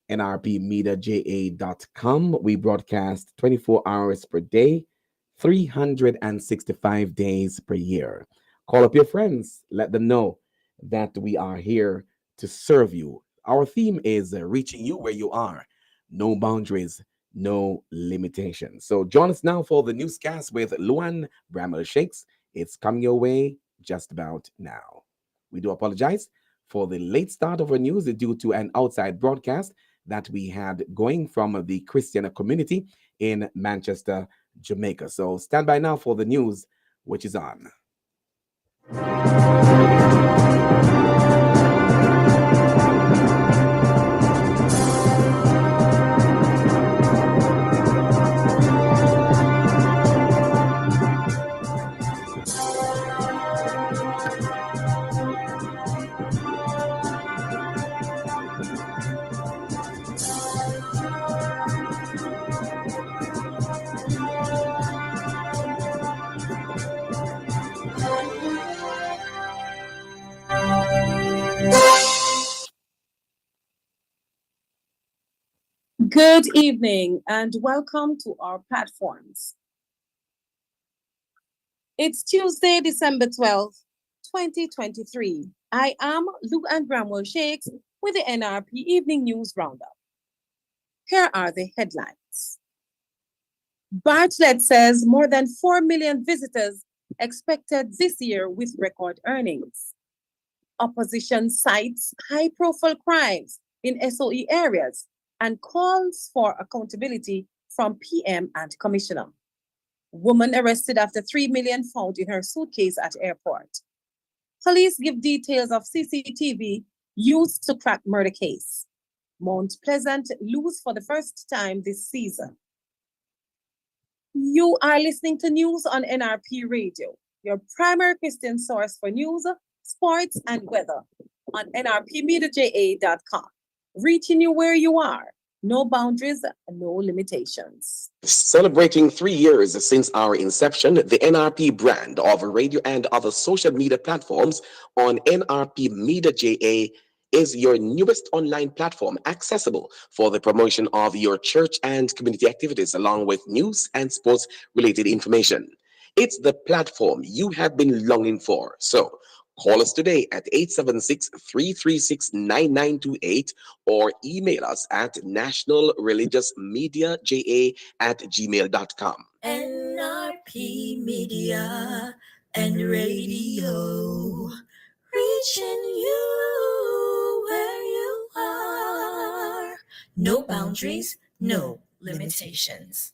nrpmediaja.com. We broadcast 24 hours per day, 365 days per year. Call up your friends, let them know that we are here to serve you. Our theme is reaching you where you are. No boundaries, no limitations. So join us now for the newscast with Luan Bramwell Shakes. It's coming your way just about now. We do apologize for the late start of our news due to an outside broadcast that we had going from the Christian community in Manchester, Jamaica. So stand by now for the news, which is on. Good evening and welcome to our platforms. It's Tuesday, December 12th, 2023. I am Luan Bramwell Shakes with the NRP Evening News Roundup. Here are the headlines. Bartlett says more than 4 million visitors expected this year with record earnings. Opposition cites high-profile crimes in SOE areas and calls for accountability from PM and Commissioner. Woman arrested after 3 million found in her suitcase at airport. Police give details of CCTV used to crack murder case. Mount Pleasant lose for the first time this season. You are listening to news on NRP Radio, your primary Christian source for news, sports, and weather on nrpmediaja.com. Reaching you where you are. No boundaries, no limitations. Celebrating 3 years since our inception, the NRP brand of radio and other social media platforms on NRP Media JA is your newest online platform accessible for the promotion of your church and community activities along with news and sports related information. It's the platform you have been longing for. So call us today at 876-336-9928 or email us at nationalreligiousmediaja@gmail.com. NRP Media and Radio, reaching you where you are. No boundaries, no limitations.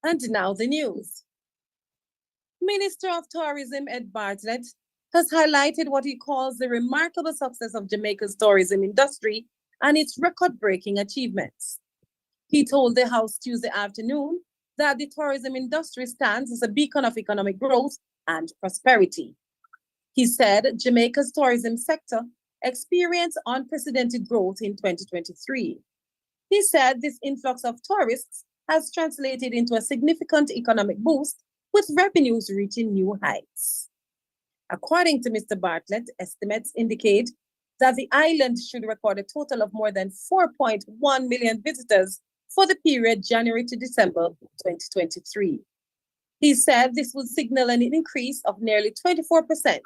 And now the news. Minister of Tourism Ed Bartlett has highlighted what he calls the remarkable success of Jamaica's tourism industry and its record-breaking achievements. He told the House Tuesday afternoon that the tourism industry stands as a beacon of economic growth and prosperity. He said Jamaica's tourism sector experienced unprecedented growth in 2023. He said this influx of tourists has translated into a significant economic boost, with revenues reaching new heights. According to Mr. Bartlett, estimates indicate that the island should record a total of more than 4.1 million visitors for the period January to December 2023. He said this would signal an increase of nearly 24%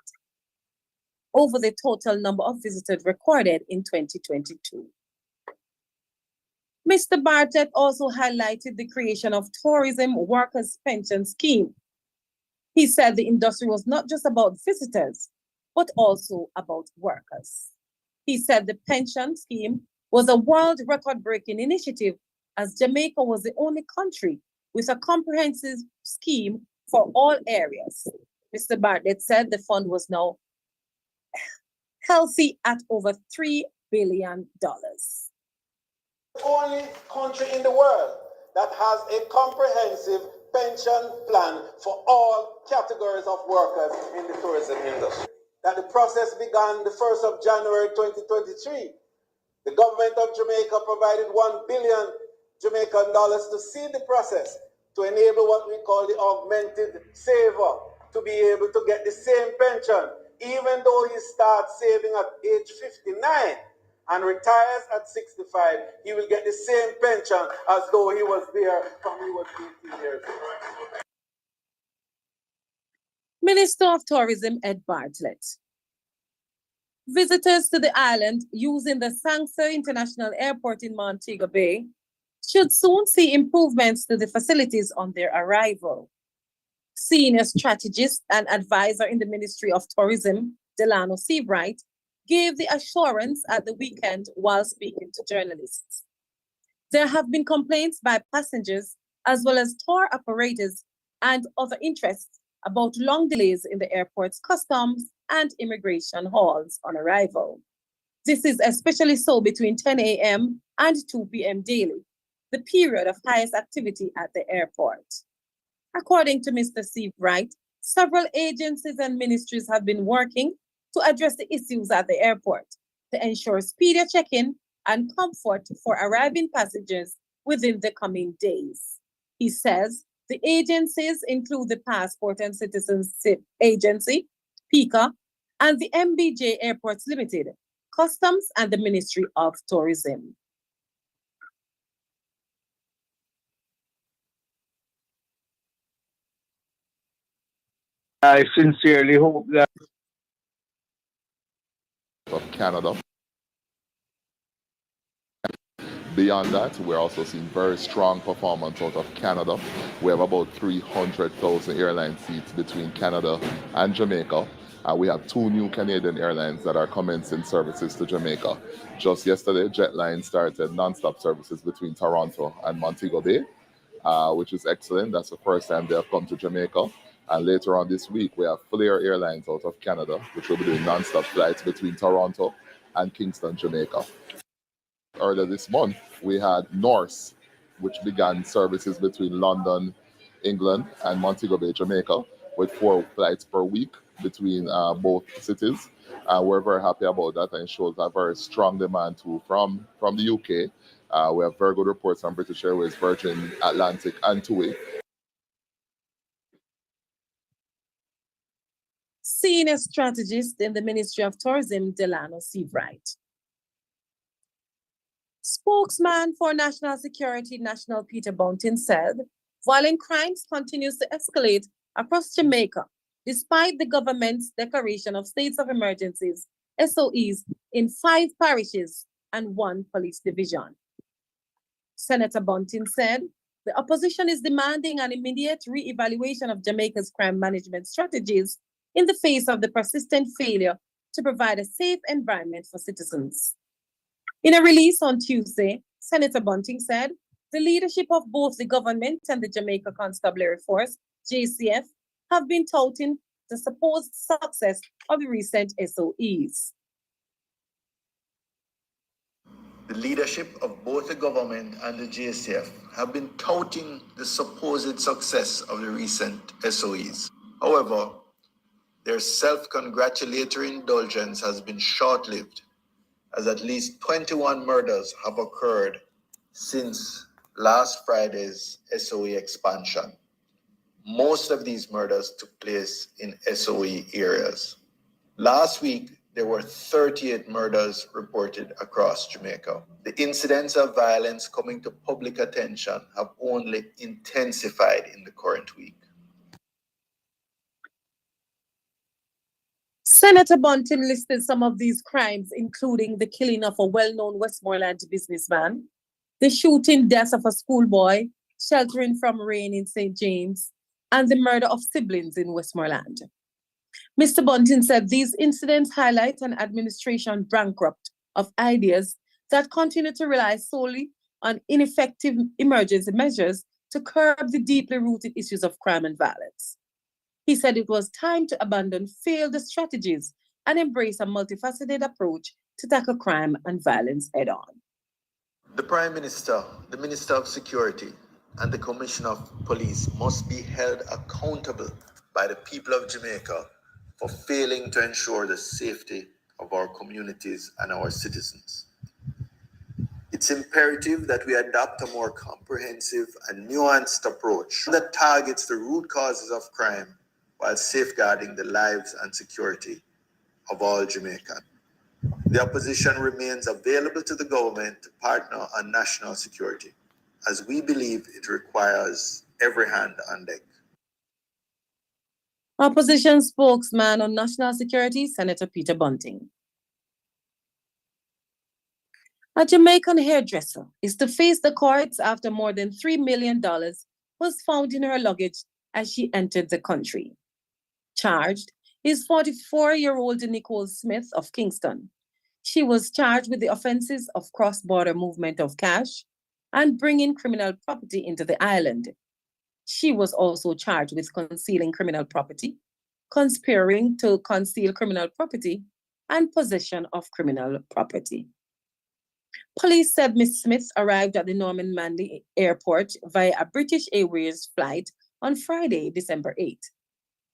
over the total number of visitors recorded in 2022. Mr. Bartlett also highlighted the creation of Tourism Workers' Pension Scheme. He said the industry was not just about visitors, but also about workers. He said the pension scheme was a world record-breaking initiative, as Jamaica was the only country with a comprehensive scheme for all areas. Mr. Bartlett said the fund was now healthy at over $3 billion. Only country in the world that has a comprehensive pension plan for all categories of workers in the tourism industry. That the process began the 1st of January 2023. The government of Jamaica provided $1 billion Jamaican dollars to seed the process to enable what we call the augmented saver to be able to get the same pension even though he starts saving at age 59 and retires at 65, he will get the same pension as though he was there from he was 18 years old. Minister of Tourism Ed Bartlett. Visitors to the island using the Sangster International Airport in Montego Bay should soon see improvements to the facilities on their arrival. Senior strategist and advisor in the Ministry of Tourism, Delano Seabright, gave the assurance at the weekend while speaking to journalists. There have been complaints by passengers as well as tour operators and other interests about long delays in the airport's customs and immigration halls on arrival. This is especially so between 10 a.m. and 2 p.m. daily, the period of highest activity at the airport. According to Mr. Seabright, several agencies and ministries have been working to address the issues at the airport to ensure speedier check-in and comfort for arriving passengers within the coming days. He says the agencies include the Passport and Citizenship Agency, PICA, and the MBJ Airports Limited, Customs, and the Ministry of Tourism. I sincerely hope that of Canada. Beyond that, we're also seeing very strong performance out of Canada. We have about 300,000 airline seats between Canada and Jamaica. We have 2 new Canadian airlines that are commencing services to Jamaica. Just yesterday, Jetline started non-stop services between Toronto and Montego Bay, which is excellent. That's the first time they have come to Jamaica. And later on this week, we have Flair Airlines out of Canada, which will be doing non-stop flights between Toronto and Kingston, Jamaica. Earlier this month, we had Norse, which began services between London, England, and Montego Bay, Jamaica, with 4 flights per week between both cities. We're very happy about that, and it shows a very strong demand too from the UK. We have very good reports from British Airways, Virgin Atlantic, and TUI. Senior strategist in the Ministry of Tourism, Delano Seabright. Spokesman for National Security, National Peter Bountin, said violent crimes continues to escalate across Jamaica, despite the government's declaration of states of emergencies, SOEs, in 5 parishes and 1 police division. Senator Bountin said the opposition is demanding an immediate re-evaluation of Jamaica's crime management strategies in the face of the persistent failure to provide a safe environment for citizens. In a release on Tuesday, Senator Bunting said the leadership of both the government and the Jamaica Constabulary Force, JCF, have been touting the supposed success of the recent SOEs. The leadership of both the government and the JCF have been touting the supposed success of the recent SOEs. However, their self-congratulatory indulgence has been short-lived, as at least 21 murders have occurred since last Friday's SOE expansion. Most of these murders took place in SOE areas. Last week, there were 38 murders reported across Jamaica. The incidents of violence coming to public attention have only intensified in the current week. Senator Bunting listed some of these crimes, including the killing of a well-known Westmoreland businessman, the shooting death of a schoolboy sheltering from rain in St. James, and the murder of siblings in Westmoreland. Mr. Bunting said these incidents highlight an administration bankrupt of ideas that continue to rely solely on ineffective emergency measures to curb the deeply rooted issues of crime and violence. He said it was time to abandon failed strategies and embrace a multifaceted approach to tackle crime and violence head-on. The Prime Minister, the Minister of Security, and the Commissioner of Police must be held accountable by the people of Jamaica for failing to ensure the safety of our communities and our citizens. It's imperative that we adopt a more comprehensive and nuanced approach that targets the root causes of crime while safeguarding the lives and security of all Jamaicans. The opposition remains available to the government to partner on national security, as we believe it requires every hand on deck. Opposition spokesman on national security, Senator Peter Bunting. A Jamaican hairdresser is to face the courts after more than $3 million was found in her luggage as she entered the country. Charged is 44-year-old Nicole Smith of Kingston. She was charged with the offenses of cross-border movement of cash and bringing criminal property into the island. She was also charged with concealing criminal property, conspiring to conceal criminal property, and possession of criminal property. Police said Ms. Smith arrived at the Norman Manley Airport via a British Airways flight on Friday, December 8.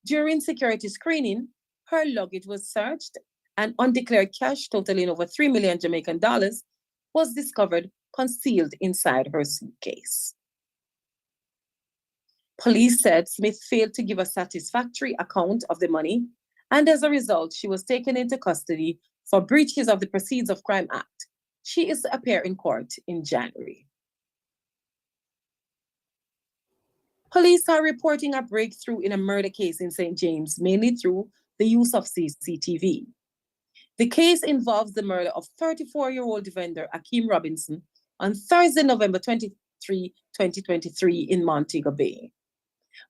During security screening, her luggage was searched and undeclared cash totaling over 3 million Jamaican dollars was discovered concealed inside her suitcase. Police said Smith failed to give a satisfactory account of the money, and as a result, she was taken into custody for breaches of the Proceeds of Crime Act. She is to appear in court in January. Police are reporting a breakthrough in a murder case in St. James, mainly through the use of CCTV. The case involves the murder of 34-year-old vendor Akeem Robinson on Thursday, November 23, 2023 in Montego Bay.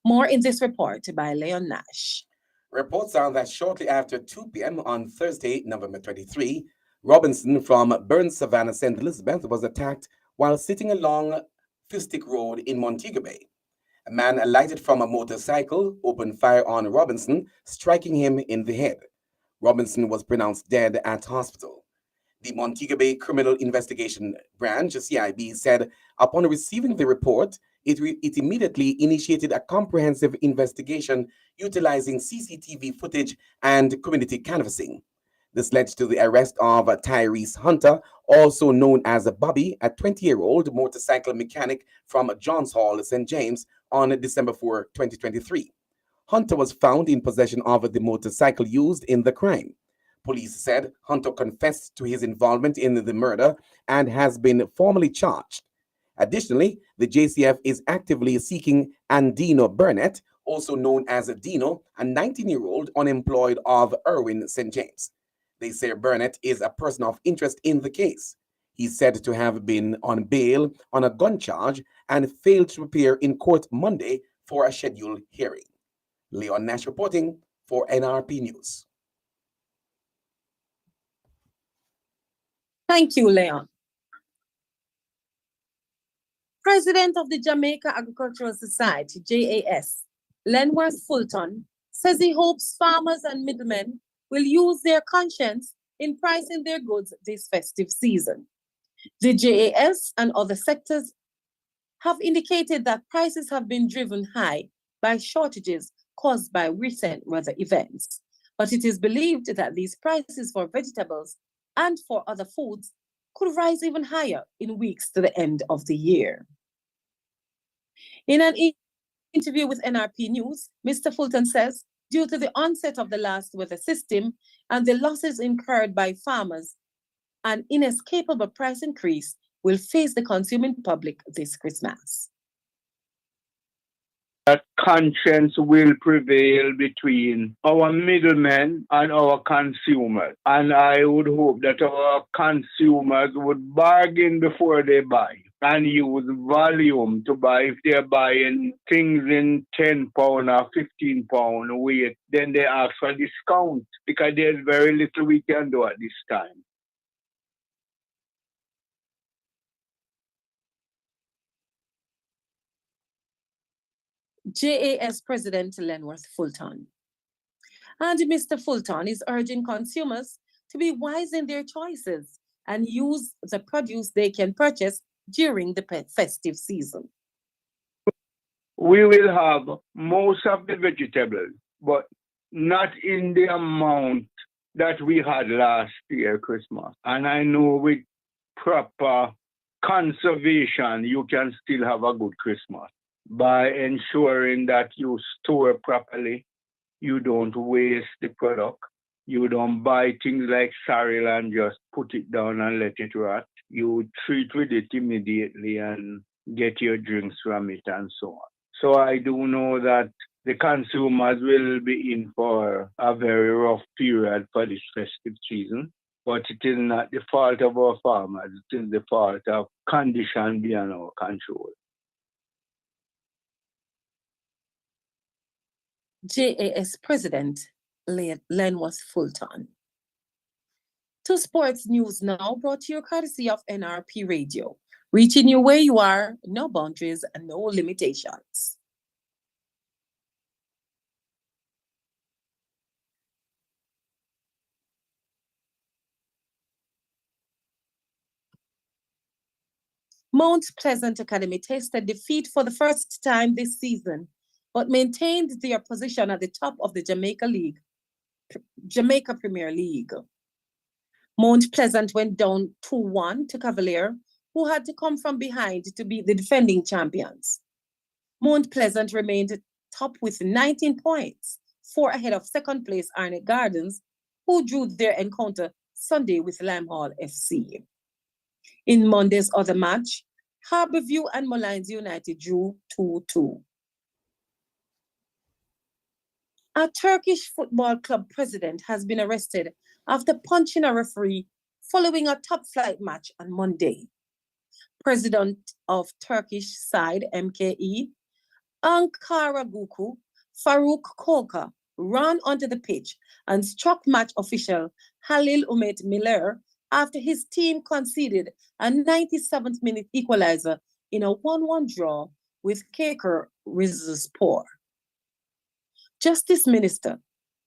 More in this report by Leon Nash. Reports are that shortly after 2 p.m. on Thursday, November 23, Robinson from Burns Savannah, St. Elizabeth was attacked while sitting along Fustic Road in Montego Bay. A man alighted from a motorcycle, opened fire on Robinson, striking him in the head. Robinson was pronounced dead at hospital. The Montego Bay Criminal Investigation Branch, CIB, said upon receiving the report, it immediately initiated a comprehensive investigation utilizing CCTV footage and community canvassing. This led to the arrest of Tyrese Hunter, also known as Bobby, a 20-year-old motorcycle mechanic from Johns Hall, St. James, on December 4, 2023. Hunter was found in possession of the motorcycle used in the crime. Police said Hunter confessed to his involvement in the murder and has been formally charged. Additionally, the JCF is actively seeking Andino Burnett, also known as Dino, a 19-year-old unemployed of Irwin, St. James. They say Burnett is a person of interest in the case. He's said to have been on bail on a gun charge and failed to appear in court Monday for a scheduled hearing. Leon Nash reporting for NRP News. Thank you, Leon. President of the Jamaica Agricultural Society, JAS, Lenworth Fulton, says he hopes farmers and middlemen will use their conscience in pricing their goods this festive season. The JAS and other sectors have indicated that prices have been driven high by shortages caused by recent weather events. But it is believed that these prices for vegetables and for other foods could rise even higher in weeks to the end of the year. In an interview with NRP News, Mr. Fulton says, due to the onset of the last weather system and the losses incurred by farmers, an inescapable price increase will face the consuming public this Christmas. That conscience will prevail between our middlemen and our consumers. And I would hope that our consumers would bargain before they buy and use volume to buy. If they're buying things in £10 or £15 weight, then they ask for discount because there's very little we can do at this time. JAS President Lenworth Fulton. And Mr. Fulton is urging consumers to be wise in their choices and use the produce they can purchase during the festive season. We will have most of the vegetables, but not in the amount that we had last year, Christmas. And I know with proper conservation, you can still have a good Christmas by ensuring that you store properly, you don't waste the product, You don't buy things like sorrel and just put it down and let it rot. You treat with it immediately and get your drinks from it and so on. So I do know that the consumers will be in for a very rough period for this festive season, but it is not the fault of our farmers. It is the fault of conditions beyond our control. JAS President Lenwas Fulton. To sports news now, brought to you courtesy of NRP Radio, reaching you where you are, no boundaries and no limitations. Mount Pleasant Academy tasted defeat for the first time this season, but maintained their position at the top of the Jamaica Premier League. Mount Pleasant went down 2-1 to Cavalier, who had to come from behind to beat the defending champions. Mount Pleasant remained top with 19 points, 4 ahead of second place Arnett Gardens, who drew their encounter Sunday with Limehall FC. In Monday's other match, Harborview and Mullines United drew 2-2. A Turkish football club president has been arrested after punching a referee following a top flight match on Monday. President of Turkish side MKE, Ankara Guku, Farouk Koka, ran onto the pitch and struck match official Halil Umet Miller after his team conceded a 97th minute equalizer in a 1-1 draw with Keker Rizespor. Justice Minister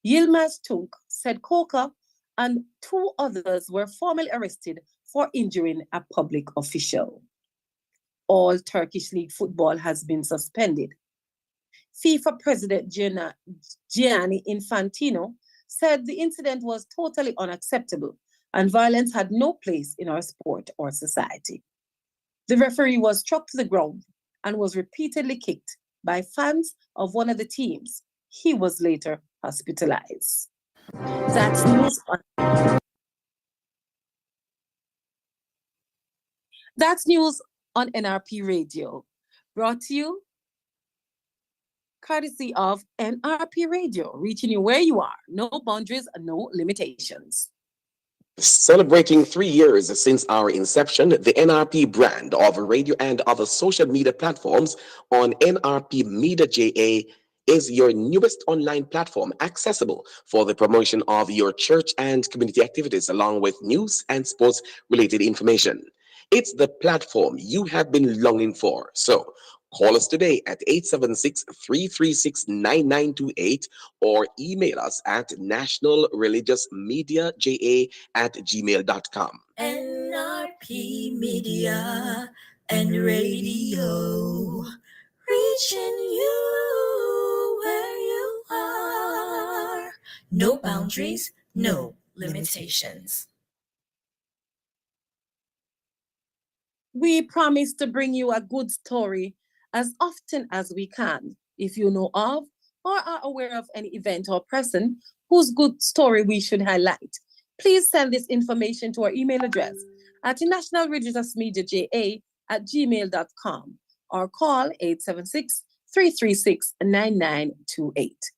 Yilmaz Tunç said Koka and 2 others were formally arrested for injuring a public official. All Turkish League football has been suspended. FIFA President Gianni Infantino said the incident was totally unacceptable and violence had no place in our sport or society. The referee was struck to the ground and was repeatedly kicked by fans of one of the teams. He was later hospitalized. That's news on NRP Radio, brought to you courtesy of NRP Radio, reaching you where you are, no boundaries and no limitations. Celebrating 3 years since our inception, the NRP brand of radio and other social media platforms on NRP Media JA is your newest online platform accessible for the promotion of your church and community activities, along with news and sports related information. It's the platform you have been longing for. So call us today at 876-336-9928 or email us at nationalreligiousmedia@gmail.com. NRP Media and Radio, reaching you where you are. No boundaries, no limitations. We promise to bring you a good story as often as we can. If you know of or are aware of any event or person whose good story we should highlight, please send this information to our email address at nationalreligiousmediaja@gmail.com or call 876-336-9928.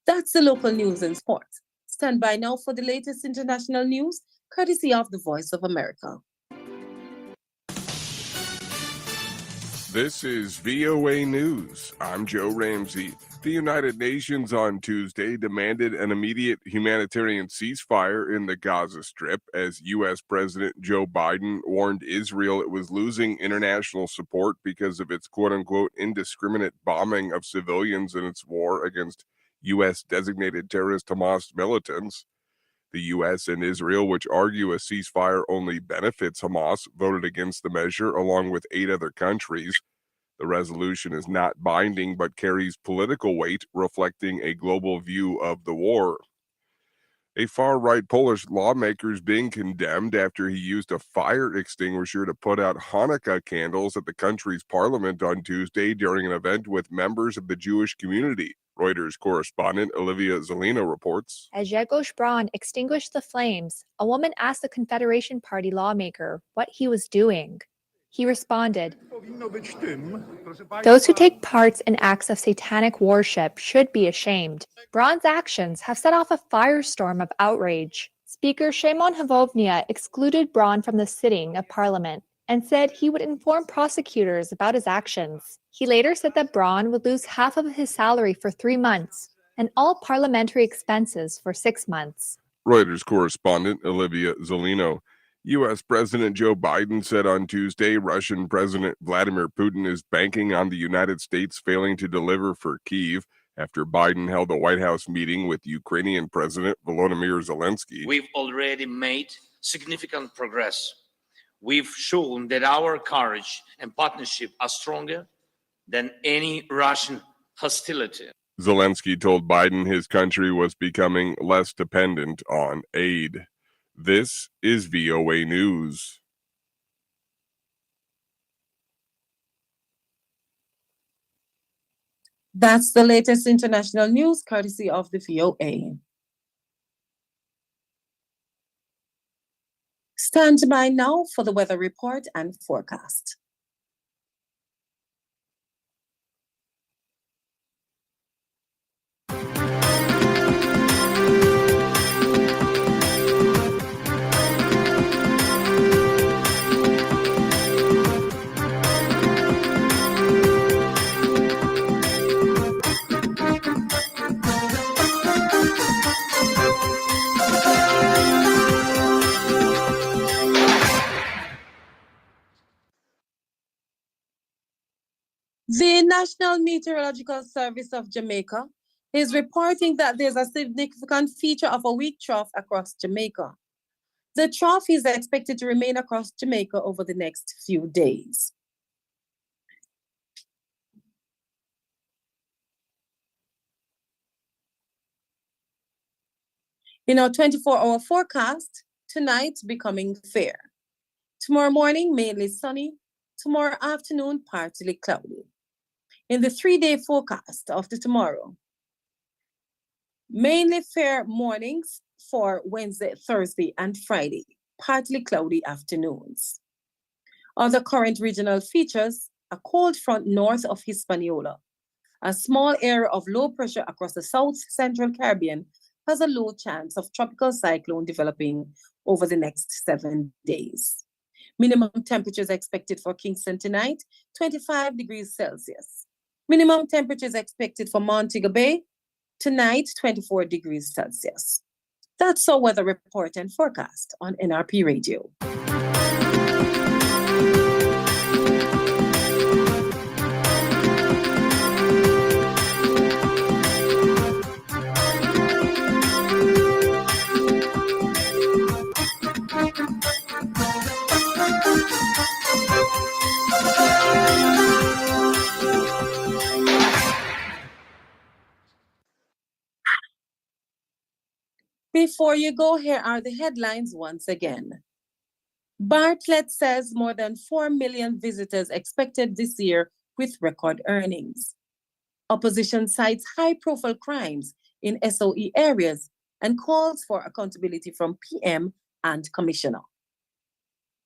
That's the local news and sports. Stand by now for the latest international news, courtesy of the Voice of America. This is VOA News. I'm Joe Ramsey. The United Nations on Tuesday demanded an immediate humanitarian ceasefire in the Gaza Strip as U.S. President Joe Biden warned Israel it was losing international support because of its quote-unquote indiscriminate bombing of civilians in its war against U.S.-designated terrorist Hamas militants. The U.S. and Israel, which argue a ceasefire only benefits Hamas, voted against the measure along with 8 other countries. The resolution is not binding but carries political weight, reflecting a global view of the war. A far-right Polish lawmaker is being condemned after he used a fire extinguisher to put out Hanukkah candles at the country's parliament on Tuesday during an event with members of the Jewish community. Reuters correspondent Olivia Zelino reports. As Grzegorz Braun extinguished the flames, a woman asked the Confederation Party lawmaker what he was doing. He responded, "Those who take part in acts of satanic worship should be ashamed." Braun's actions have set off a firestorm of outrage. Speaker Szymon Hołownia excluded Braun from the sitting of Parliament and said he would inform prosecutors about his actions. He later said that Braun would lose half of his salary for 3 months and all parliamentary expenses for 6 months. Reuters correspondent Olivia Zelino. U.S. President Joe Biden said on Tuesday Russian President Vladimir Putin is banking on the United States failing to deliver for Kyiv after Biden held a White House meeting with Ukrainian President Volodymyr Zelensky. We've already made significant progress. We've shown that our courage and partnership are stronger than any Russian hostility. Zelensky told Biden his country was becoming less dependent on aid. This is VOA News. That's the latest international news courtesy of the VOA. Stand by now for the weather report and forecast. The National Meteorological Service of Jamaica is reporting that there's a significant feature of a weak trough across Jamaica. The trough is expected to remain across Jamaica over the next few days. In our 24-hour forecast, tonight becoming fair. Tomorrow morning, mainly sunny. Tomorrow afternoon, partly cloudy. In the 3-day forecast of the tomorrow, mainly fair mornings for Wednesday, Thursday, and Friday, partly cloudy afternoons. Other current regional features, a cold front north of Hispaniola. A small area of low pressure across the south central Caribbean has a low chance of tropical cyclone developing over the next 7 days. Minimum temperatures expected for Kingston tonight, 25 degrees Celsius. Minimum temperatures expected for Montego Bay, tonight, 24 degrees Celsius. That's our weather report and forecast on NRP Radio. Before you go, here are the headlines once again. Bartlett says more than 4 million visitors expected this year with record earnings. Opposition cites high-profile crimes in SOE areas and calls for accountability from PM and Commissioner.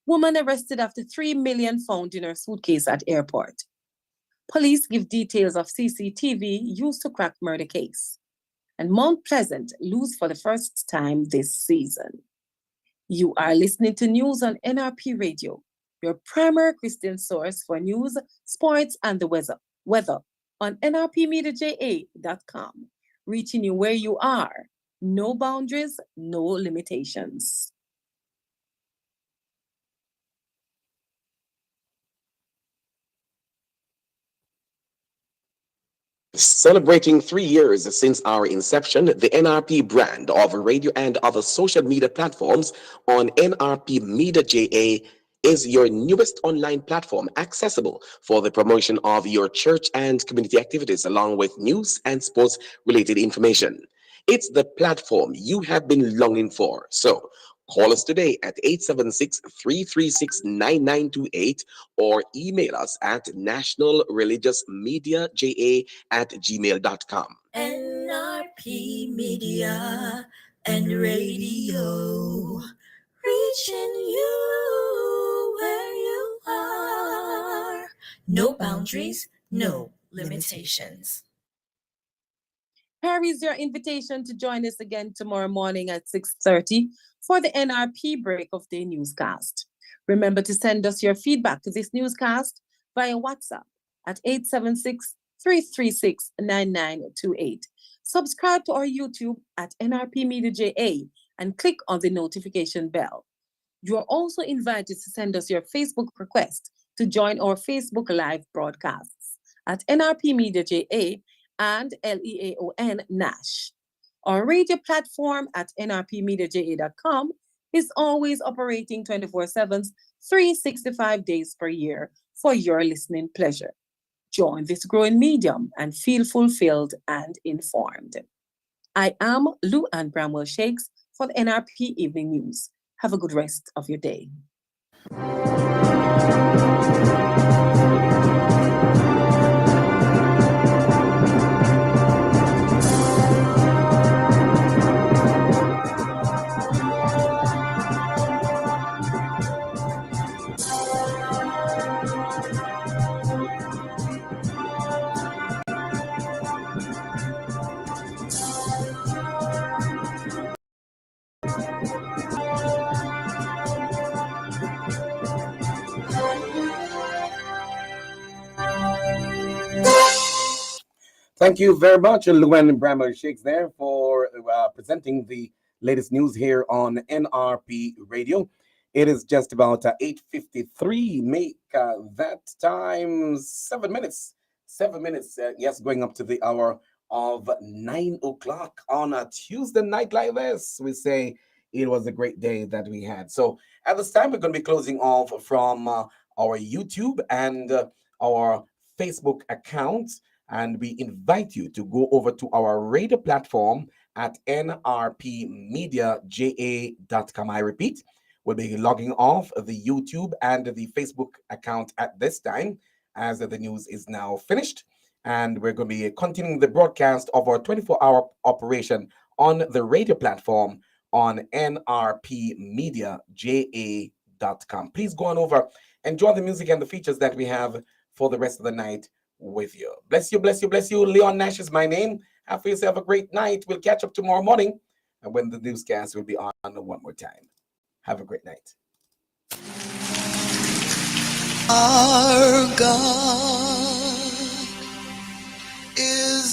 Woman arrested after 3 million found in her suitcase at airport. Police give details of CCTV used to crack murder case. And Mount Pleasant lose for the first time this season. You are listening to news on NRP Radio, your primary Christian source for news, sports, and the weather on nrpmediaja.com, reaching you where you are. No boundaries, no limitations. Celebrating 3 years since our inception, the NRP brand of radio and other social media platforms on NRP Media JA is your newest online platform accessible for the promotion of your church and community activities along with news and sports related information. It's the platform you have been longing for. So call us today at 876-336-9928 or email us at nationalreligiousmediaja@gmail.com. NRP Media and Radio, reaching you where you are. No boundaries, no limitations. Here is your invitation to join us again tomorrow morning at 6:30 for the NRP Break of Day newscast. Remember to send us your feedback to this newscast via WhatsApp at 876-336-9928. Subscribe to our YouTube at NRP Media JA and click on the notification bell. You are also invited to send us your Facebook request to join our Facebook Live broadcasts at NRP Media JA and LEAON Nash. Our radio platform at nrpmediaja.com is always operating 24/7, 365 days per year for your listening pleasure. Join this growing medium and feel fulfilled and informed. I am Lou Ann Bramwell Shakes for the NRP Evening News. Have a good rest of your day. Thank you very much, Llewellyn Bramwell Shakes, there for presenting the latest news here on NRP Radio. It is just about 8:53. Make that time 7 minutes. 7 minutes, yes, going up to the hour of 9 o'clock on a Tuesday night like this. We say it was a great day that we had. So at this time, we're going to be closing off from our YouTube and our Facebook accounts. And we invite you to go over to our radio platform at nrpmediaja.com. I repeat, we'll be logging off the YouTube and the Facebook account at this time as the news is now finished. And we're going to be continuing the broadcast of our 24-hour operation on the radio platform on nrpmediaja.com. Please go on over, enjoy the music and the features that we have for the rest of the night with you. Bless you, bless you, bless you. Leon Nash is my name. Have yourself a great night. We'll catch up tomorrow morning and when the newscast will be on one more time. Have a great night. Our God